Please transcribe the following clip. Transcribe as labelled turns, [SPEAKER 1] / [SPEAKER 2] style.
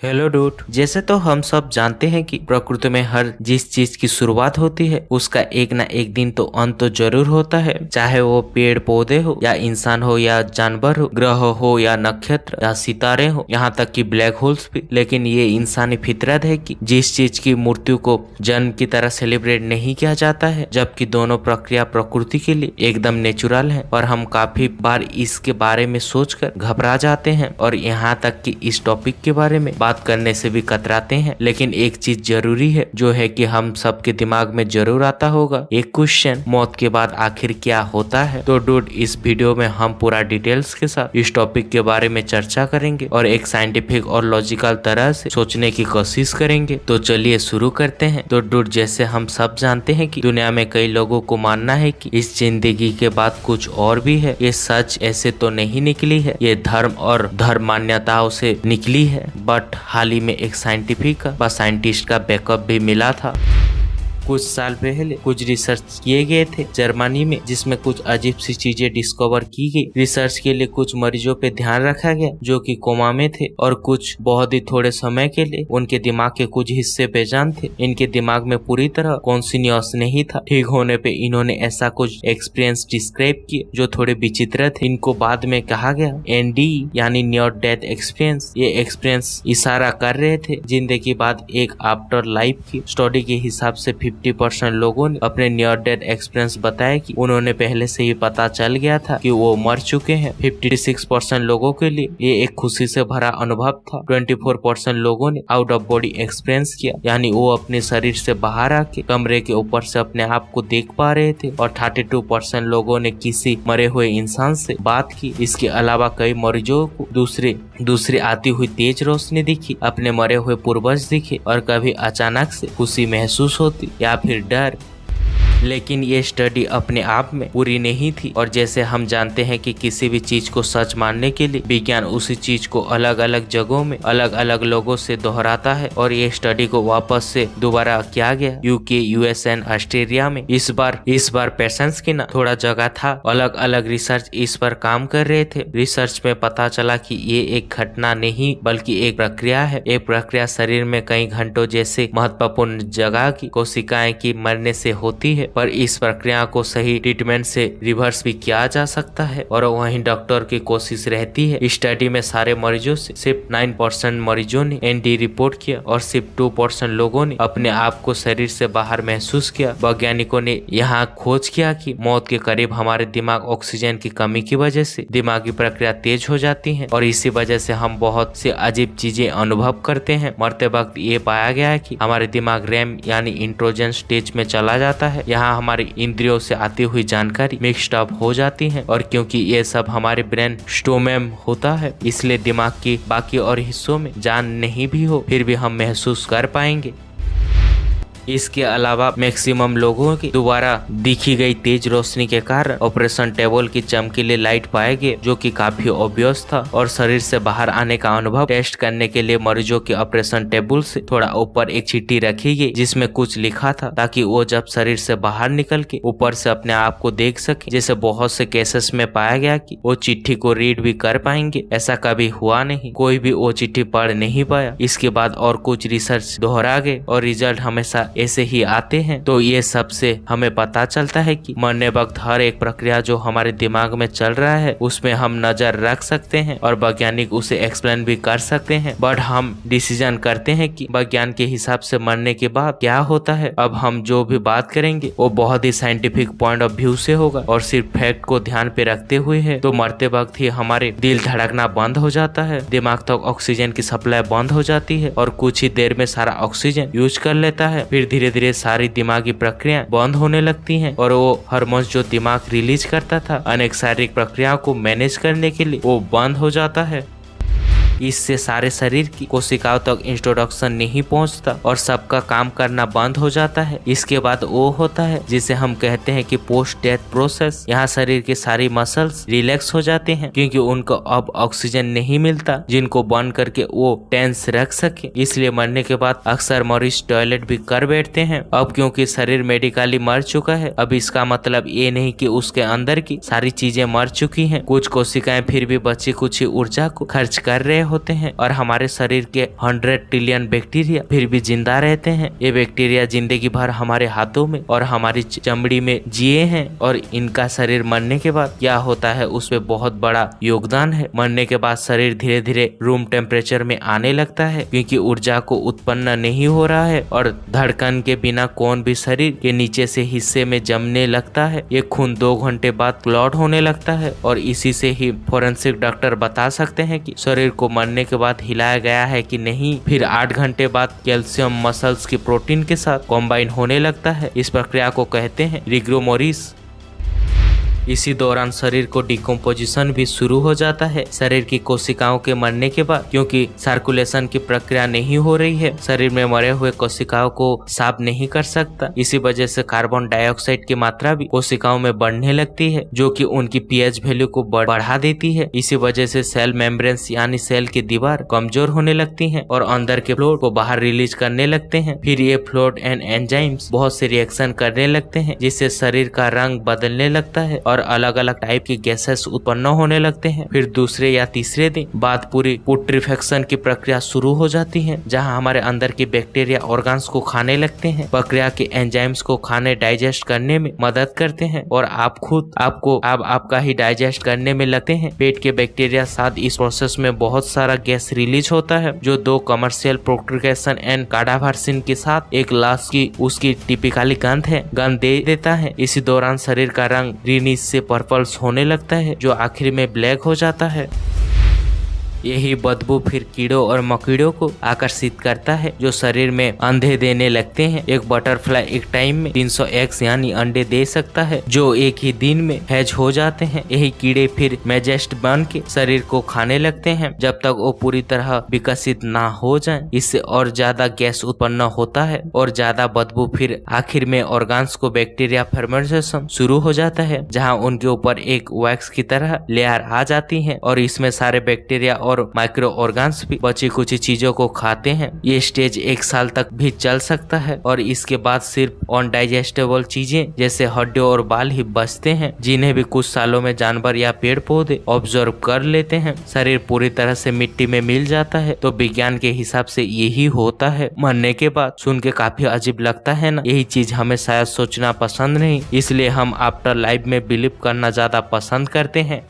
[SPEAKER 1] Hello dude. जैसे तो हम सब जानते हैं कि प्रकृति में हर जिस चीज की शुरुआत होती है उसका एक ना एक दिन तो अंत तो जरूर होता है, चाहे वो पेड़ पौधे हो या इंसान हो या जानवर हो, ग्रह हो या नक्षत्र या सितारे हो, यहाँ तक कि ब्लैक होल्स भी। लेकिन ये इंसानी फितरत है कि जिस चीज की मृत्यु को जन्म की तरह सेलिब्रेट नहीं किया जाता है, जबकि दोनों प्रक्रिया प्रकृति के लिए एकदम नेचुरल है। और हम काफी बार इसके बारे में सोचकर घबरा जाते हैं और यहाँ तक कि इस टॉपिक के बारे में बात करने से भी कतराते हैं। लेकिन एक चीज जरूरी है, जो है कि हम सबके दिमाग में जरूर आता होगा एक क्वेश्चन, मौत के बाद आखिर क्या होता है। तो डूड, इस वीडियो में हम पूरा डिटेल्स के साथ इस टॉपिक के बारे में चर्चा करेंगे और एक साइंटिफिक और लॉजिकल तरह से सोचने की कोशिश करेंगे। तो चलिए शुरू करते हैं। तो डूड, जैसे हम सब जानते हैं कि दुनिया में कई लोगों को मानना है कि इस जिंदगी के बाद कुछ और भी है। ये सच ऐसे तो नहीं निकली है, ये धर्म और धर्म मान्यताओं से निकली है। बट हाल ही में एक साइंटिस्ट का बैकअप भी मिला था। कुछ साल पहले कुछ रिसर्च किए गए थे जर्मनी में, जिसमें कुछ अजीब सी चीजें डिस्कवर की गई। रिसर्च के लिए कुछ मरीजों पे ध्यान रखा गया जो कि कोमा में थे और कुछ बहुत ही थोड़े समय के लिए उनके दिमाग के कुछ हिस्से बेजान थे। इनके दिमाग में पूरी तरह कॉन्शियस नहीं था। ठीक होने पे इन्होंने ऐसा कुछ एक्सपीरियंस डिस्क्राइब किए जो थोड़े विचित्र थे। इनको बाद में कहा गया ND यानी नियर डेथ एक्सपीरियंस। ये एक्सपीरियंस इशारा कर रहे थे जिंदगी बाद एक आफ्टर लाइफ की। स्टडी के हिसाब से 50% लोगों ने अपने नियर डेथ एक्सपीरियंस बताया कि उन्होंने पहले से ही पता चल गया था कि वो मर चुके हैं। 56% लोगों के लिए ये एक खुशी से भरा अनुभव था। 24% लोगों ने आउट ऑफ बॉडी एक्सपीरियंस किया, यानी वो अपने शरीर से बाहर आके कमरे के ऊपर से अपने आप को देख पा रहे थे। और 32% लोगों ने किसी मरे हुए इंसान से बात की। इसके अलावा कई मरीजों को दूसरी आती हुई तेज रोशनी दिखी, अपने मरे हुए पूर्वज दिखे और कभी अचानक से खुशी महसूस होती या फिर डर। लेकिन ये स्टडी अपने आप में पूरी नहीं थी और जैसे हम जानते हैं कि किसी भी चीज को सच मानने के लिए विज्ञान उसी चीज को अलग अलग जगहों में अलग अलग लोगों से दोहराता है। और ये स्टडी को वापस से दोबारा किया गया UK, US एंड ऑस्ट्रेलिया में। इस बार पेशेंट्स की ना थोड़ा जगह था। अलग अलग रिसर्च इस पर काम कर रहे थे। रिसर्च में पता चला कि ये एक घटना नहीं बल्कि एक प्रक्रिया है। एक प्रक्रिया शरीर में कई घंटों जैसे महत्वपूर्ण जगह की कोशिकाएं की मरने से होती है, पर इस प्रक्रिया को सही ट्रीटमेंट से रिवर्स भी किया जा सकता है और वहीं डॉक्टर की कोशिश रहती है। इस स्टडी में सारे मरीजों से सिर्फ 9% मरीजों ने ND रिपोर्ट किया और सिर्फ 2% लोगों ने अपने आप को शरीर से बाहर महसूस किया। वैज्ञानिकों ने यहाँ खोज किया कि मौत के करीब हमारे दिमाग ऑक्सीजन की कमी की वजह से दिमागी प्रक्रिया तेज हो जाती है और इसी वजह से हम बहुत सी अजीब चीजें अनुभव करते हैं। मरते वक्त ये पाया गया है कि हमारे दिमाग REM यानी इंट्रोजन स्टेज में चला जाता है। यहाँ हमारी इंद्रियों से आती हुई जानकारी मिक्स्ड अप हो जाती है और क्योंकि ये सब हमारे ब्रेन स्टोम में होता है, इसलिए दिमाग की बाकी और हिस्सों में जान नहीं भी हो फिर भी हम महसूस कर पाएंगे। इसके अलावा मैक्सिमम लोगों की दोबारा दिखी गई तेज रोशनी के कारण ऑपरेशन टेबल की चमकीली लाइट पाए गए, जो कि काफी ऑब्वियस था। और शरीर से बाहर आने का अनुभव टेस्ट करने के लिए मरीजों के ऑपरेशन टेबल से थोड़ा ऊपर एक चिट्ठी रखी गई जिसमें कुछ लिखा था, ताकि वो जब शरीर से बाहर निकल के ऊपर से अपने आप को देख सके। जैसे बहुत से केसेस में पाया गया कि वो चिट्ठी को रीड भी कर पाएंगे। ऐसा कभी हुआ नहीं, कोई भी वो चिट्ठी पढ़ नहीं पाया। इसके बाद और कुछ रिसर्च दोहरा गए और रिजल्ट हमेशा ऐसे ही आते हैं। तो ये सबसे हमें पता चलता है कि मरने वक्त हर एक प्रक्रिया जो हमारे दिमाग में चल रहा है उसमें हम नजर रख सकते हैं और वैज्ञानिक उसे एक्सप्लेन भी कर सकते हैं। बट हम डिसीजन करते हैं कि विज्ञान के हिसाब से मरने के बाद क्या होता है। अब हम जो भी बात करेंगे वो बहुत ही साइंटिफिक पॉइंट ऑफ व्यू से होगा और सिर्फ फैक्ट को ध्यान पे रखते हुए है। तो मरते वक्त ही हमारे दिल धड़कना बंद हो जाता है, दिमाग तक ऑक्सीजन की सप्लाई बंद हो जाती है और कुछ ही देर में सारा ऑक्सीजन यूज कर लेता है। फिर धीरे धीरे सारी दिमागी प्रक्रिया बंद होने लगती हैं और वो हार्मोन्स जो दिमाग रिलीज करता था अनेक शारीरिक प्रक्रियाओं को मैनेज करने के लिए वो बंद हो जाता है। इससे सारे शरीर की कोशिकाओं तक इंट्रोडक्शन नहीं पहुंचता और सबका काम करना बंद हो जाता है। इसके बाद वो होता है जिसे हम कहते हैं कि पोस्ट डेथ प्रोसेस। यहाँ शरीर की सारी मसल्स रिलैक्स हो जाते हैं क्योंकि उनको अब ऑक्सीजन नहीं मिलता जिनको बंद करके वो टेंस रख सके। इसलिए मरने के बाद अक्सर मरीज टॉयलेट भी कर बैठते हैं। अब क्योंकि शरीर मेडिकली मर चुका है, अब इसका मतलब ये नहीं कि उसके अंदर की सारी चीजें मर चुकी हैं। कुछ कोशिकाएं फिर भी बची कुछ ही ऊर्जा को खर्च कर रहे होते हैं और हमारे शरीर के 100 ट्रिलियन बैक्टीरिया फिर भी जिंदा रहते हैं। ये बैक्टीरिया जिंदगी भर हमारे हाथों में और हमारी चमड़ी में जिए हैं और इनका शरीर मरने के बाद क्या होता है उस पे बहुत बड़ा योगदान है। मरने के बाद शरीर धीरे धीरे रूम टेम्परेचर में आने लगता है क्योंकि ऊर्जा को उत्पन्न नहीं हो रहा है और धड़कन के बिना कौन भी शरीर के नीचे से हिस्से में जमने लगता है। ये खून 2 घंटे बाद क्लॉट होने लगता है और इसी से ही फोरेंसिक डॉक्टर बता सकते हैं कि शरीर को मरने के बाद हिलाया गया है कि नहीं। फिर 8 घंटे बाद कैल्शियम मसल्स की प्रोटीन के साथ कॉम्बाइन होने लगता है। इस प्रक्रिया को कहते हैं रिग्रोमोरिस। इसी दौरान शरीर को डिकम्पोजिशन भी शुरू हो जाता है शरीर की कोशिकाओं के मरने के बाद, क्योंकि सर्कुलेशन की प्रक्रिया नहीं हो रही है। शरीर में मरे हुए कोशिकाओं को साफ नहीं कर सकता। इसी वजह से कार्बन डाइऑक्साइड की मात्रा भी कोशिकाओं में बढ़ने लगती है जो कि उनकी पीएच वैल्यू को बढ़ा देती है। इसी वजह से सेल मेम्ब्रेन्स यानी सेल की दीवार कमजोर होने लगती है और अंदर के फ्लूइड को बाहर रिलीज करने लगते हैं। फिर ये फ्लूइड एंड एंजाइम्स बहुत से रिएक्शन करने लगते हैं जिससे शरीर का रंग बदलने लगता है और अलग अलग टाइप की गैसेस उत्पन्न होने लगते हैं। फिर दूसरे या तीसरे दिन बाद पूरी पुट्रीफेक्शन की प्रक्रिया शुरू हो जाती है जहां हमारे अंदर की बैक्टीरिया ऑर्गन्स को खाने लगते हैं। प्रक्रिया के एंजाइम्स को खाने डाइजेस्ट करने में मदद करते हैं और आप खुद आपको अब आपका ही डाइजेस्ट करने में लगते हैं। पेट के बैक्टीरिया साथ इस प्रोसेस में बहुत सारा गैस रिलीज होता है जो 2 कमर्शियल प्रोक्रिकेशन एंड काडावर्सिन के साथ एक लास्ट की उसकी टिपिकली गंध दे देता है। इसी दौरान शरीर का रंग ग्रीनिश से पर्पल्स होने लगता है जो आखिर में ब्लैक हो जाता है। यही बदबू फिर कीड़ों और मकीड़ों को आकर्षित करता है जो शरीर में अंडे देने लगते हैं। एक बटरफ्लाई एक टाइम में 300 एग्स यानी अंडे दे सकता है जो एक ही दिन में हैच हो जाते हैं। यही कीड़े फिर मैजेस्ट बन के शरीर को खाने लगते हैं जब तक वो पूरी तरह विकसित ना हो जाए। इससे और ज्यादा गैस उत्पन्न होता है और ज्यादा बदबू। फिर आखिर में ऑर्गन्स को बैक्टीरिया फर्मेंटेशन शुरू हो जाता है जहाँ उनके ऊपर एक वैक्स की तरह लेयर आ जाती है और इसमें सारे बैक्टीरिया और माइक्रो ऑर्गन्स भी बची कुछ चीजों को खाते हैं। ये स्टेज 1 साल तक भी चल सकता है और इसके बाद सिर्फ अनडाइजेस्टेबल चीजें जैसे हड्डियों और बाल ही बचते हैं जिन्हें भी कुछ सालों में जानवर या पेड़ पौधे ऑब्जर्व कर लेते हैं। शरीर पूरी तरह से मिट्टी में मिल जाता है। तो विज्ञान के हिसाब से यही होता है मरने के बाद। सुन के काफी अजीब लगता है ना। यही चीज हमें शायद सोचना पसंद नहीं, इसलिए हम आफ्टर लाइफ में बिलीव करना ज्यादा पसंद करते हैं।